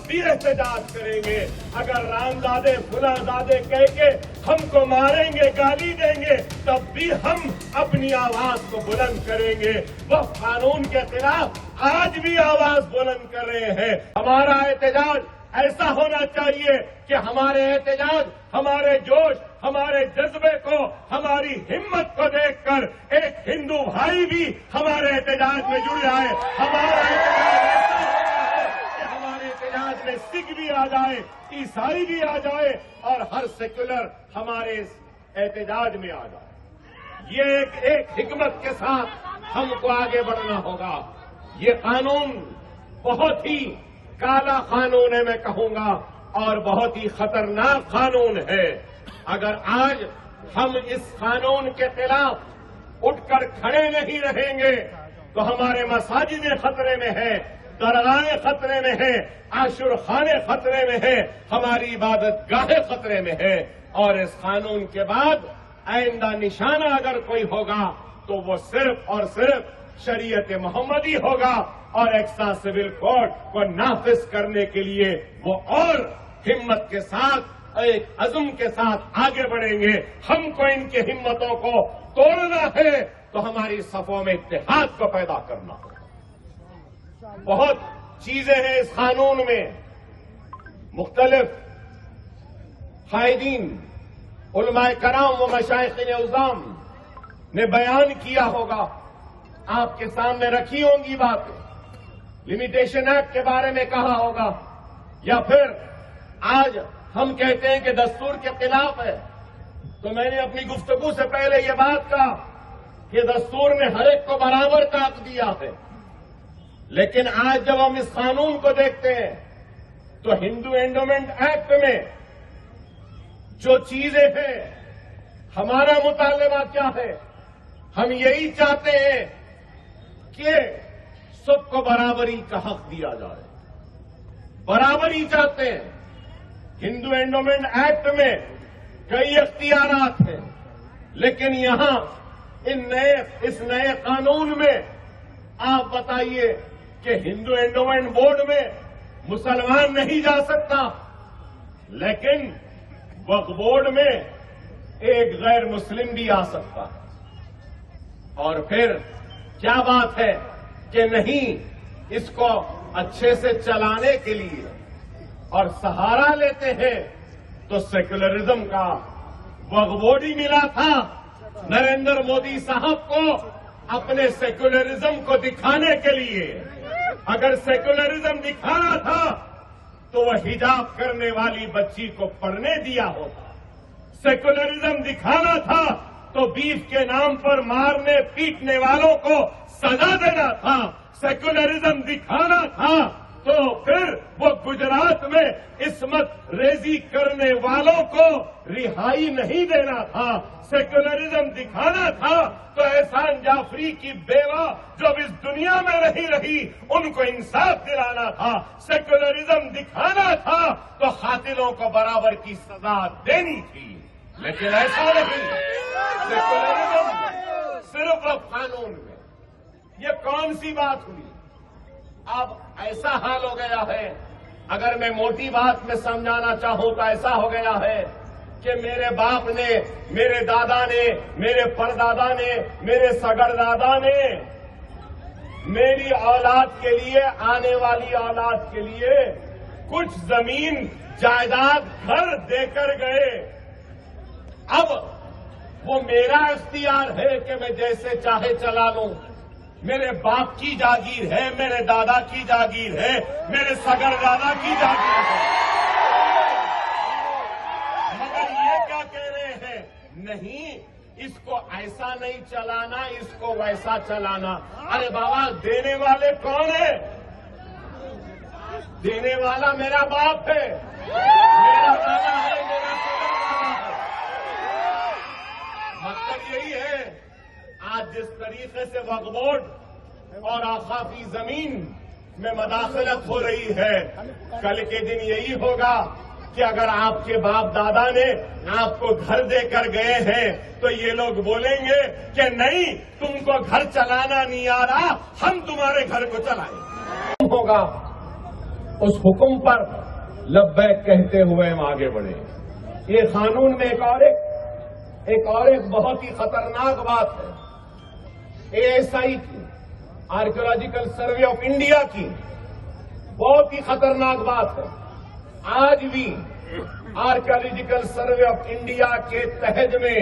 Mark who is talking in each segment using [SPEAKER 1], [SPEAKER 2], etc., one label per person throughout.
[SPEAKER 1] بھی احتجاج کریں گے. اگر رامزادے فلاں-زادے کہہ کے ہم کو ماریں گے, گالی دیں گے, تب بھی ہم اپنی آواز کو بلند کریں گے. وہ قانون کے خلاف آج بھی آواز بلند کر رہے ہیں. ہمارا احتجاج ایسا ہونا چاہیے کہ ہمارے احتجاج, ہمارے جوش, ہمارے جذبے کو, ہماری ہمت کو دیکھ کر ایک ہندو بھائی بھی ہمارے احتجاج میں جڑ جائے. ہمارا احتجاج ایسا ہونا ہے کہ ہمارے احتجاج میں سکھ بھی آ جائے, عیسائی بھی آ جائے اور ہر سیکولر ہمارے اس احتجاج میں آ جائے. یہ ایک حکمت کے ساتھ ہم کو آگے بڑھنا ہوگا. یہ قانون بہت ہی کالا قانون ہے, میں کہوں گا, اور بہت ہی خطرناک قانون ہے. اگر آج ہم اس قانون کے خلاف اٹھ کر کھڑے نہیں رہیں گے تو ہمارے مساجدیں خطرے میں ہیں, درگاہیں خطرے میں ہیں, عاشورخانے خطرے میں ہیں, ہماری عبادت گاہیں خطرے میں ہیں. اور اس قانون کے بعد آئندہ نشانہ اگر کوئی ہوگا تو وہ صرف اور صرف شریعت محمدی ہوگا, اور ایکسا سول کوڈ کو نافذ کرنے کے لیے وہ اور ہمت کے ساتھ, ایک عزم کے ساتھ آگے بڑھیں گے. ہم کو ان کی ہمتوں کو توڑنا ہے تو ہماری صفوں میں اتحاد کو پیدا کرنا ہوگا. بہت چیزیں ہیں اس قانون میں. مختلف قائدین, علماء کرام و مشائخین عظام نے بیان کیا ہوگا, آپ کے سامنے رکھی ہوں گی باتیں. لمیٹیشن ایکٹ کے بارے میں کہا ہوگا, یا پھر آج ہم کہتے ہیں کہ دستور کے خلاف ہے. تو میں نے اپنی گفتگو سے پہلے یہ بات کہا کہ دستور نے ہر ایک کو برابر کا حق دیا ہے, لیکن آج جب ہم اس قانون کو دیکھتے ہیں تو ہندو اینڈومنٹ ایکٹ میں جو چیزیں ہیں, ہمارا مطالبہ کیا ہے؟ ہم یہی چاہتے ہیں کہ سب کو برابری کا حق دیا جائے. برابری چاہتے ہیں. ہندو اینڈومنٹ ایکٹ میں کئی اختیارات ہیں, لیکن یہاں اس نئے قانون میں آپ بتائیے کہ ہندو اینڈومنٹ بورڈ میں مسلمان نہیں جا سکتا, لیکن وقف بورڈ میں ایک غیر مسلم بھی آ سکتا ہے. اور پھر کیا بات ہے کہ نہیں, اس کو اچھے سے چلانے کے لیے اور سہارا لیتے ہیں تو سیکولرزم کا وقف بورڈ ہی ملا تھا نریندر مودی صاحب کو اپنے سیکولرزم کو دکھانے کے لیے. اگر سیکولرزم دکھانا تھا تو وہ حجاب کرنے والی بچی کو پڑھنے دیا ہوتا. سیکولرزم دکھانا تھا تو بیف کے نام پر مارنے پیٹنے والوں کو سزا دینا تھا. سیکولرزم دکھانا تھا تو پھر وہ گجرات میں عصمت ریزی کرنے والوں کو رہائی نہیں دینا تھا. سیکولرزم دکھانا تھا تو احسان جعفری کی بیوہ جو اب اس دنیا میں نہیں رہی ان کو انصاف دلانا تھا. سیکولرزم دکھانا تھا تو قاتلوں کو برابر کی سزا دینی تھی, لیکن ایسا نہیں. سیکولرزم صرف اب قانون میں. یہ کون سی بات ہوئی؟ اب ایسا حال ہو گیا ہے, اگر میں موٹی بات میں سمجھانا چاہوں تو ایسا ہو گیا ہے کہ میرے باپ نے, میرے دادا نے, میرے پردادا نے, میرے سگردادا نے میری اولاد کے لیے, آنے والی اولاد کے لیے کچھ زمین جائیداد گھر دے کر گئے. اب وہ میرا اختیار ہے کہ میں جیسے چاہے چلا لوں. میرے باپ کی جاگیر ہے, میرے دادا کی جاگیر ہے, میرے سگردادا کی جاگیر ہے. مگر یہ کیا کہہ رہے ہیں؟ نہیں, اس کو ایسا نہیں چلانا, اس کو ویسا چلانا. ارے بابا, دینے والے کون ہیں؟ دینے والا میرا باپ ہے, میرا دادا ہے, میرا سگردادا ہے. مطلب یہی ہے, آج جس طریقے سے وقف بورڈ اور آخافی زمین میں مداخلت ہو رہی ہے, کل کے دن یہی ہوگا کہ اگر آپ کے باپ دادا نے آپ کو گھر دے کر گئے ہیں تو یہ لوگ بولیں گے کہ نہیں, تم کو گھر چلانا نہیں آ رہا, ہم تمہارے گھر کو چلائیں. ہوگا उस हुक्म पर लब्बैक कहते हुए हम आगे बढ़े। ये कानून में एक और एक बहुत ही खतरनाक बात है। ASI की, आर्कियोलॉजिकल सर्वे ऑफ इंडिया की बहुत ही खतरनाक बात है। आज भी आर्कियोलॉजिकल सर्वे ऑफ इंडिया के तहत में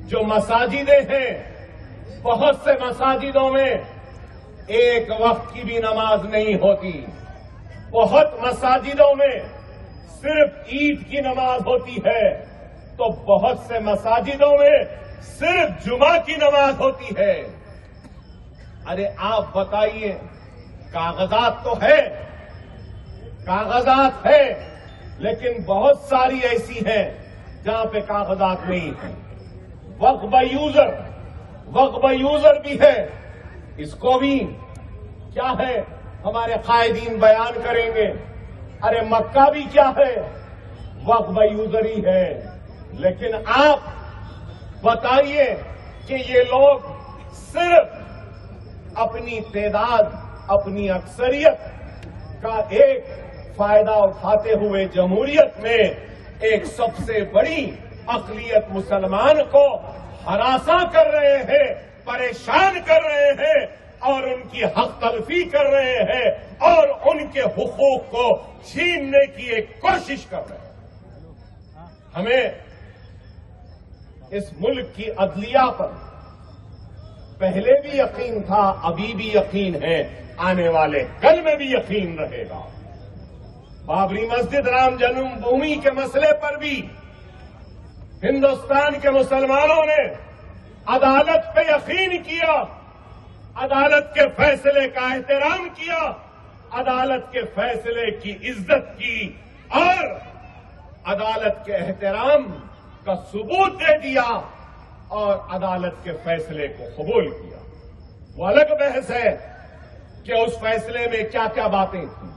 [SPEAKER 1] जो मसाजिदें हैं, बहुत से मसाजिदों में एक वक्त की भी नमाज नहीं होती। बहुत मसाजिदों में सिर्फ ईद की नमाज होती है, तो बहुत से मसाजिदों में सिर्फ जुमा की नमाज होती है। अरे आप बताइए, कागजात तो है, लेकिन बहुत सारी ऐसी हैं जहां पे कागजात नहीं है। वक्फ बाय यूजर भी है, इसको भी क्या है हमारे कायदीन बयान करेंगे। अरे मक्का भी क्या है, वक्फ बाय यूजर ही है। लेकिन आप बताइए कि ये लोग सिर्फ अपनी तादाद, अपनी अक्सरियत का एक फायदा उठाते हुए जमहूरियत में एक सबसे बड़ी अक़लियत मुसलमान को हरासा कर रहे हैं, परेशान कर रहे हैं और उनकी हक तलफी कर रहे हैं और उनके हुकूक को छीनने की एक कोशिश कर रहे हैं। हमें इस मुल्क की अदलिया पर पहले भी यकीन था, अभी भी यकीन है, आने वाले कल में भी यकीन रहेगा। बाबरी मस्जिद, राम जन्मभूमि के मसले पर भी हिंदुस्तान के मुसलमानों ने अदालत पे यकीन किया, अदालत के फैसले का एहतराम किया, अदालत के फैसले की इज्जत की और अदालत के एहतराम का सबूत दे दिया और अदालत के फैसले को कबूल किया। वो अलग बहस है कि उस फैसले में क्या क्या बातें थी,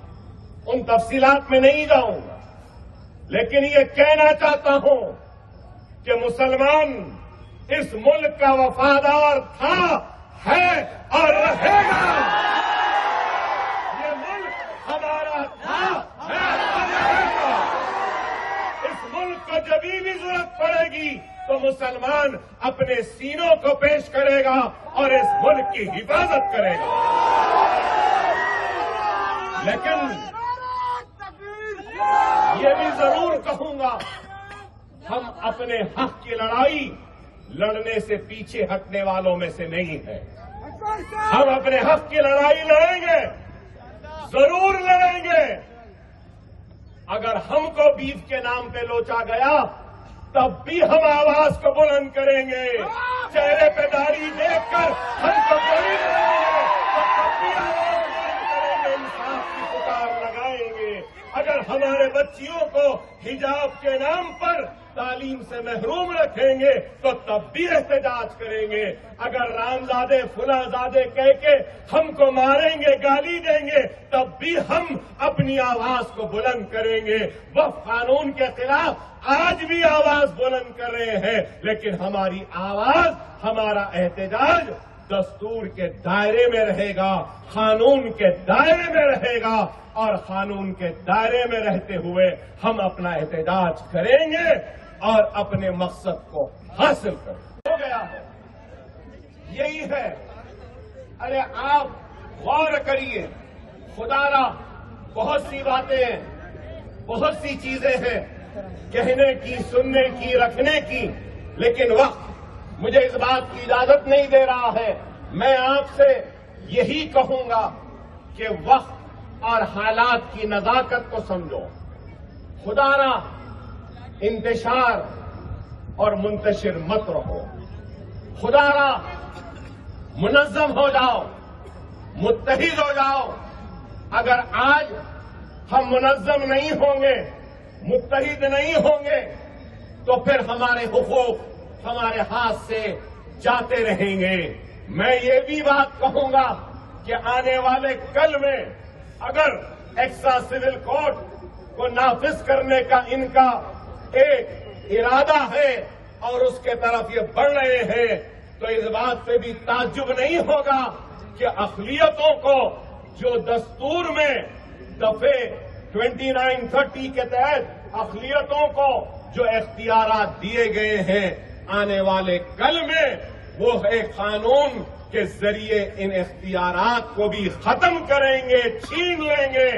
[SPEAKER 1] उन तफसीलात में नहीं जाऊंगा, लेकिन ये कहना चाहता हूं कि मुसलमान इस मुल्क का वफादार था, है और रहेगा। ये मुल्क हमारा था, है और रहेगा। इस मुल्क को जब भी जरूरत पड़ेगी तो मुसलमान अपने सीनों को पेश करेगा और इस मुल्क की हिफाजत करेगा। लेकिन ये भी जरूर कहूंगा, हम अपने हक की लड़ाई लड़ने से पीछे हटने वालों में से नहीं है। हम अपने हक की लड़ाई लड़ेंगे, जरूर लड़ेंगे। अगर हमको बीफ के नाम पे लोचा गया तब भी हम आवाज को बुलंद करेंगे। चेहरे पे दाढ़ी देखकर हमको गोली लगाएंगे तो तब भी आवाज बुलंद करेंगे, इंसाफ की पुकार लगाएंगे। अगर हमारे बच्चियों को हिजाब के नाम पर तालीम से महरूम रखेंगे तो तब भी एहतजाज करेंगे। अगर रामजादे फुलाजादे कह के हमको मारेंगे, गाली देंगे, तब भी हम अपनी आवाज को बुलंद करेंगे। वक्फ कानून के खिलाफ आज भी आवाज बुलंद कर रहे हैं, लेकिन हमारी आवाज, हमारा एहतजाज दस्तूर के दायरे में रहेगा, कानून के दायरे में रहेगा और कानून के दायरे में रहते हुए हम अपना एहतजाज करेंगे और अपने मकसद को हासिल करेंगे। हो गया है, यही है। अरे आप गौर करिए, खुदारा बहुत सी बातें हैं, बहुत सी चीजें हैं कहने की, सुनने की, रखने की, लेकिन वक्त मुझे इस बात की इजाजत नहीं दे रहा है। मैं आपसे यही कहूंगा कि वक्त और हालात की नजाकत को समझो। खुदारा इंतशार और मुंतशिर मत रहो। खुदारा मुनज़्ज़म हो जाओ, मुत्तहिद हो जाओ। अगर आज हम मुनज़्ज़म नहीं होंगे, मुत्तहिद नहीं होंगे, तो फिर हमारे हुकूक हमारे हाथ से जाते रहेंगे। मैं ये भी बात कहूंगा कि आने वाले कल में अगर एक्स्ट्रा सिविल कोड को नाफिज करने का इनका एक इरादा है और उसके तरफ ये बढ़ रहे हैं, तो इस बात से भी ताज्जुब नहीं होगा कि अक़लियतों को जो दस्तूर में दफे 2930 के तहत अक़लियतों को जो इख्तियारात दिए गए हैं, आने वाले कल में वो एक कानून के जरिए इन इख्तियारात को भी खत्म करेंगे, छीन लेंगे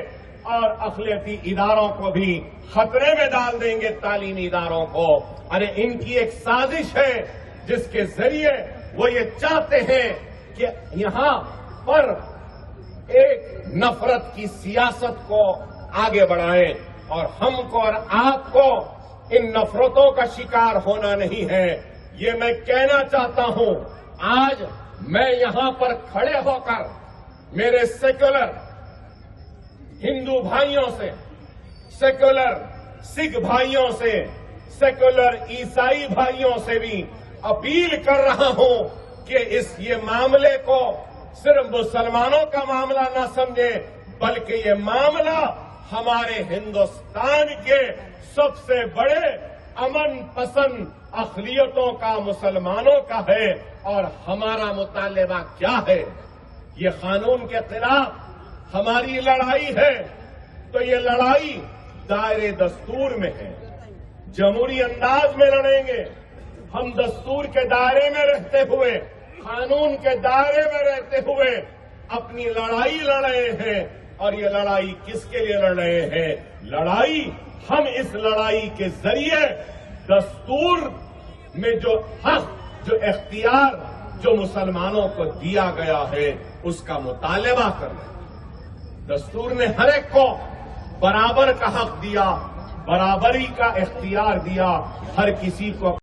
[SPEAKER 1] और अक़लियती इदारों को भी खतरे में डाल देंगे, तालीमी इदारों को। अरे इनकी एक साजिश है जिसके जरिए वो ये चाहते हैं कि यहां पर एक नफरत की सियासत को आगे बढ़ाएं और हमको और आपको इन नफरतों का शिकार होना नहीं है। ये मैं कहना चाहता हूं। आज मैं यहां पर खड़े होकर मेरे सेक्युलर हिंदू भाइयों से, सेक्युलर सिख भाइयों से, सेक्युलर ईसाई भाइयों से भी अपील कर रहा हूं कि ये मामले को सिर्फ मुसलमानों का मामला न समझे, बल्कि ये मामला हमारे हिंदुस्तान के सबसे बड़े अमन पसंद अक़लियतों का, मुसलमानों का है। और हमारा मुतालबा क्या है? ये कानून के खिलाफ हमारी लड़ाई है, तो ये लड़ाई दायरे दस्तूर में है। जमहूरी अंदाज में लड़ेंगे। हम दस्तूर के दायरे में रहते हुए, कानून के दायरे में रहते हुए अपनी लड़ाई लड़ रहे हैं। और ये लड़ाई किसके लिए लड़ रहे हैं? लड़ाई हम इस लड़ाई के जरिए दस्तूर में जो हक, जो इख्तियार जो मुसलमानों को दिया गया है, उसका मुतालबा कर रहे हैं। दस्तूर ने हर एक को बराबर का हक दिया, बराबरी का इख्तियार दिया, हर किसी को